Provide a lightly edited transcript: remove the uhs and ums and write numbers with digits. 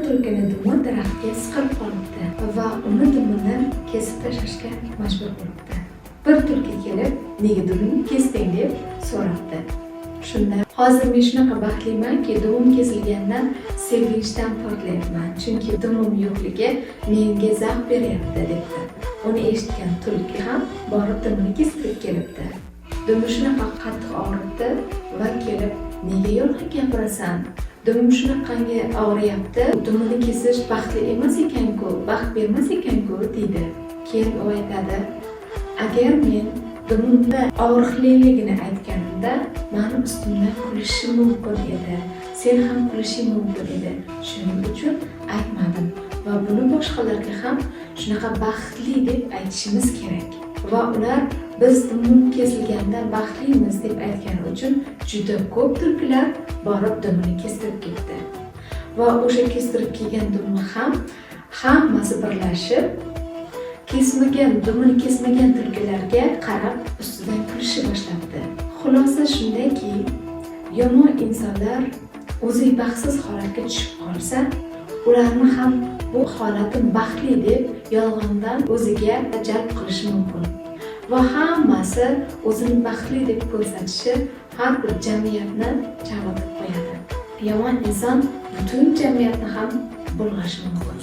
tulkini dumi daraxtga siqilib qolibdi va uni dumini kesib tashlashga majbur bo'libdi. Bir tulki kelib, nega dumingni kesding deb so'rabdi. Shunda hozir men shunaqa baxtlimanki, dumim kesilgandan sevinchdan portlayapman, chunki dumim yo'qligi menga zavq beryapti debdi. Uni eshitgan tulki ham borib dumini kestirib kelibdi. Dumi shunaqa qattiq og'ribdi va kelib, nega yolg'on gapirasan? Dumim shunaqangi og'riyapti, dumini kesish baxtli emas ekan-ku, baxt bermas ekan-ku deydi. Keyin u aytadi, agar men dumimda og'riqliligini aytganimda, meni ustimdan kulishi mumkin edi. Sen ham kulishing mumkin edi. Shuning uchun aytmadim va buni boshqalarga ham shunaqa baxtli deb aytishimiz kerak. Va ular biz dumim kesilganda baxtlimiz deb aytgani uchun juda ko'p tulkilar borib dumini kestirib ketdi. Va o'sha kestirib kelgan dumni ham hammasi birlashib dumini kesmagan tulkilarga qarab ustidan kulishni boshladi. Xulosa shundaki, yomon insonlar o'zi baxtsiz holatga tushib qolsa, ularni ham bu holatim baxtli deb yolg'ondan o'ziga jalb qilishi mumkin. Va hammasi o'zini baxtli deb ko'rsatishi har bir jamiyatni chalg'itib qo'yadi. Yomon inson butun jamiyatni ham bulg'ashi mumkin.